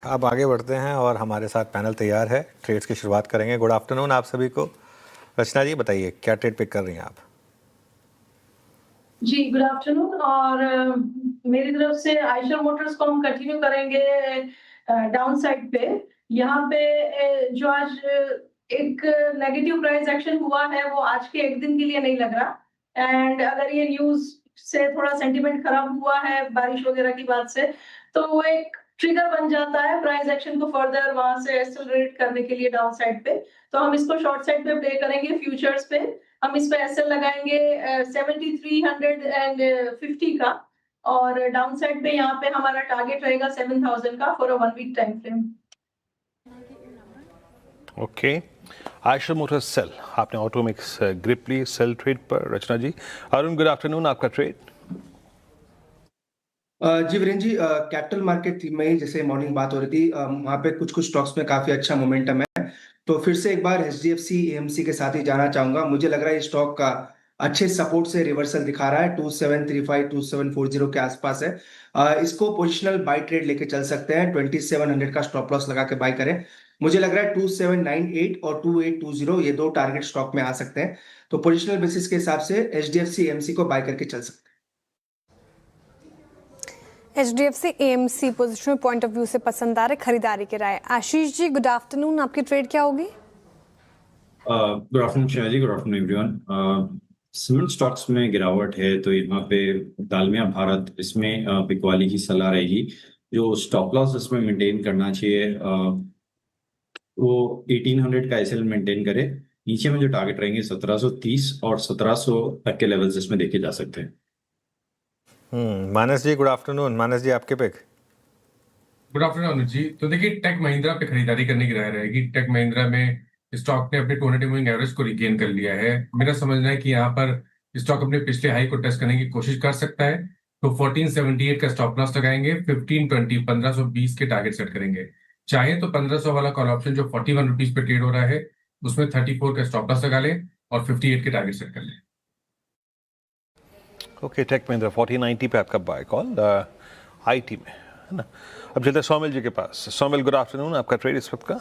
अब आगे बढ़ते हैं और हमारे साथ पैनल तैयार है। ट्रेड्स की शुरुआत करेंगे। गुड आफ्टरनून आप सभी को। रचना जी बताइए क्या ट्रेड पिक कर रही हैं आप? जी, गुड आफ्टरनून। और मेरी तरफ से आयशर मोटर्स को हम कंटिन्यू करेंगे डाउन साइड पे। यहाँ पे जो आज एक नेगेटिव प्राइस एक्शन हुआ है वो आज के एक दिन के लिए नहीं लग रहा। एंड अगर ये न्यूज से थोड़ा सेंटीमेंट खराब हुआ है बारिश वगैरह की बात से, तो वो एक ट्रिगर बन जाता है प्राइस एक्शन को फर्दर वहां से एक्सेलरेट करने के लिए डाउन साइड पे। तो हम इसको शॉर्ट साइड पे प्ले करेंगे फ्यूचर्स पे। हम इस पे एसएल लगाएंगे 7350 का, और डाउन साइड पे यहाँ पे हमारा टारगेट रहेगा 7000 का for a 1 week time frame. Okay, Eicher Motors sell, आपने ऑटोमिक्स ग्रिप ली सेल ट्रेड पर। रचना जी, अरुण गुड आफ्टरनून, आपका ट्रेड। जी Virendra ji, capital market theme में ही जैसे मॉर्निंग बात हो रही थी, वहाँ पे कुछ स्टॉक्स में काफी अच्छा मोमेंटम है। तो फिर से एक बार एचडीएफसी एएमसी के साथ ही जाना चाहूंगा। मुझे लग रहा है ये स्टॉक का अच्छे सपोर्ट से रिवर्सल दिखा रहा है, 2735 2740 के आसपास है। इसको पोजिशनल बाय ट्रेड लेके चल सकते हैं। 2700 का स्टॉप लॉस लगा के बाय करें। मुझे लग रहा है 2798 और 2820 ये दो टारगेट स्टॉक में आ सकते हैं। तो पोजिशनल बेसिस के हिसाब से एचडीएफसी एएमसी को बाय करके चल सकते हैं। HDFC AMC positional point of view से पसंद आ रहे, खरीदारी के राय। आशीष जी गुड आफ्टरनून, आपकी ट्रेड क्या होगी? Good afternoon Shreya ji, good afternoon everyone. Cement stocks में गिरावट है तो यहाँ पे दालमिया भारत, इसमें बिकवाली की सलाह रहेगी। जो स्टॉप लॉस इसमें मेंटेन करना चाहिए वो 1800 का एसएल मेंटेन करे। नीचे में जो टारगेट रहेंगे 1730 और 1700 तक के लेवल्स इसमें देखे जा सकते हैं। मानस जी गुड आफ्टरनून। मानस जी आपके पिक। गुड आफ्टरनून अनुज जी। तो देखिए, टेक महिंद्रा पे खरीदारी करने की राय रहेगी। टेक महिंद्रा में स्टॉक ने अपने 200 मूविंग एवरेज को रिगेन कर लिया है। मेरा समझना है कि यहाँ पर स्टॉक अपने पिछले हाई को टेस्ट करने की कोशिश कर सकता है। तो 1478 का स्टॉप लॉस लगाएंगे। 1520 1520 के टारगेट सेट करेंगे। चाहे तो 1500 वाला कॉल ऑप्शन जो 41 रुपीज पे ट्रेड हो रहा है उसमें 34 का स्टॉप लॉस लगा लें और 58 के टारगेट सेट कर लें। ओके, टेक महिंद्रा 4090 पे आपका बाय कॉल आईटी में, है ना। अब चलते हैं सौमिल जी के पास। सौमिल गुड आफ्टरनून, आपका ट्रेड इस वक्त का।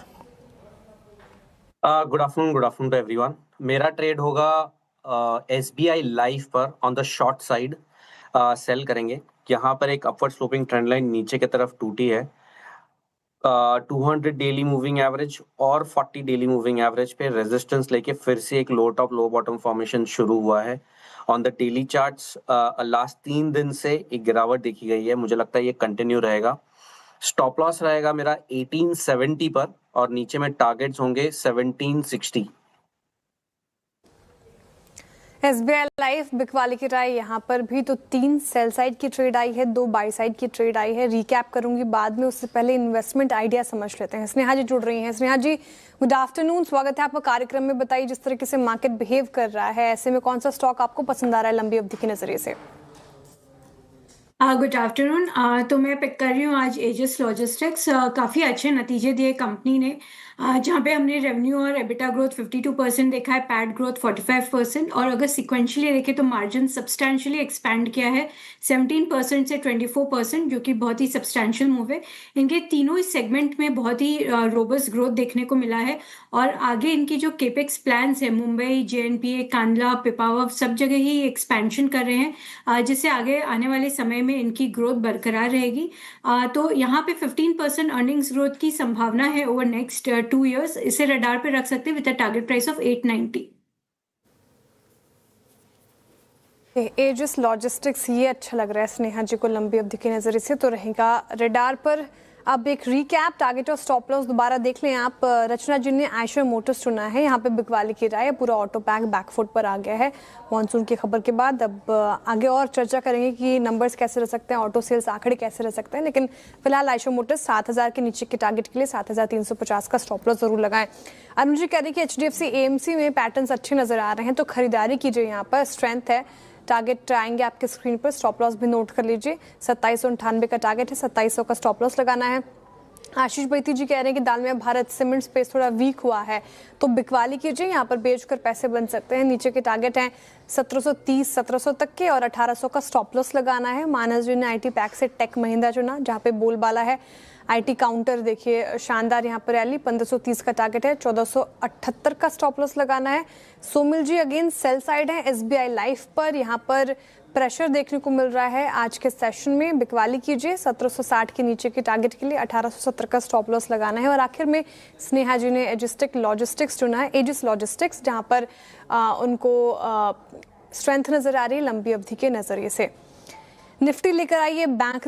Good afternoon to everyone. मेरा ट्रेड होगा एसबीआई लाइफ पर on the short side sell करेंगे। यहाँ पर एक अपवर्ड स्लोपिंग ट्रेंड लाइन नीचे की तरफ टूटी है। 200 डेली मूविंग एवरेज और 40 डेली मूविंग एवरेज पे रेजिस्टेंस लेके फिर से एक लो टॉप लो बॉटम फॉर्मेशन शुरू हुआ है। On the daily charts last 3 दिन से एक गिरावट देखी गई है। मुझे लगता है ये कंटिन्यू रहेगा। स्टॉप लॉस रहेगा मेरा 1870 पर और नीचे में टारगेट्स होंगे 1760। एसबीआई लाइफ बिकवाली की राय यहाँ पर भी। तो 3 सेल साइड की ट्रेड आई है, 2 बाई साइड की ट्रेड आई है। रिकैप करूंगी बाद में, उससे पहले इन्वेस्टमेंट आइडिया समझ लेते हैं। स्नेहा जी जुड़ रही हैं। स्नेहा जी गुड आफ्टरनून, स्वागत है आपका कार्यक्रम में। बताइए जिस तरीके से मार्केट बिहेव कर रहा है, ऐसे में कौन सा स्टॉक आपको पसंद आ रहा है लंबी अवधि के नजरिए से? Good afternoon. तो मैं पिक कर रही हूँ आज एजिस लॉजिस्टिक्स। काफ़ी अच्छे नतीजे दिए कंपनी ने, जहाँ पे हमने रेवेन्यू और एबिटा ग्रोथ 52% देखा है, पैट ग्रोथ 45%, और अगर सिक्वेंशली देखें तो मार्जिन सब्सटैंशियली एक्सपैंड किया है 17% से 24%, जो कि बहुत ही सब्सटैंशियल मूव है। इनके तीनों इस सेगमेंट में बहुत ही रोबस्ट ग्रोथ देखने को मिला है। और आगे इनकी जो केपेक्स प्लान्स है, मुंबई, जेएनपीए, कांडला, पिपावाव, सब जगह ही एक्सपेंशन कर रहे हैं, जिससे आगे आने वाले समय में इनकी ग्रोथ बरकरार रहेगी। तो यहाँ पे 15% अर्निंग्स ग्रोथ की संभावना है ओवर नेक्स्ट 2 इयर्स। इसे रडार पे रख सकते हैं with a target price of 890। Aegis Logistics ये अच्छा लग रहा है स्नेहा जी को लंबी अवधि के नजरिए से, तो रहेगा रडार पर। अब एक रिकैप, टारगेट और स्टॉप लॉस दोबारा देख लें आप। रचना जी ने आयशर मोटर्स चुना है, यहाँ पे बिकवाली की राय। पूरा ऑटो पैक बैकफुट पर आ गया है मॉनसून की खबर के बाद। अब आगे और चर्चा करेंगे कि नंबर्स कैसे रह सकते हैं, ऑटो सेल्स आंकड़े कैसे रह सकते हैं। लेकिन फिलहाल आयशर मोटर्स 7000 के नीचे के टारगेट के लिए 7350 का स्टॉप लॉस जरूर लगाएं। अरुण जी कह रही कि एचडीएफसी एएमसी में पैटर्न्स अच्छे नजर आ रहे हैं, तो खरीदारी कीजिए, यहाँ पर स्ट्रेंथ है। टारगेट आएंगे आपके स्क्रीन पर, स्टॉप लॉस भी नोट कर लीजिए। 2798 का टारगेट है, 2700 का स्टॉप लॉस लगाना है। आशीष बैती जी कह रहे हैं कि दालमिया भारत सीमेंट स्पेस थोड़ा वीक हुआ है तो बिकवाली कीजिए, यहाँ पर बेचकर पैसे बन सकते हैं। नीचे के टारगेट हैं 1730 1700 तक के और 1800 का स्टॉप लॉस लगाना है। मानस जी ने आईटी पैक से टेक महिंद्रा चुना जहाँ पे बोलबाला है। आईटी काउंटर देखिए शानदार यहाँ पर रैली, 1530 का टारगेट है, 1478 का स्टॉप लॉस लगाना है। सोमिल जी अगेन सेल साइड है एसबीआई लाइफ पर, यहाँ पर प्रेशर देखने को मिल रहा है आज के सेशन में। बिकवाली कीजिए 1760 के नीचे के टारगेट के लिए, 1870 का स्टॉप लॉस लगाना है। और आखिर में स्नेहा जी ने एजिस्टिक लॉजिस्टिक्स चुना है, एजिस लॉजिस्टिक्स, जहां पर उनको स्ट्रेंथ नजर आ रही है लंबी अवधि के नजरिए से। निफ्टी लेकर आइए बैंक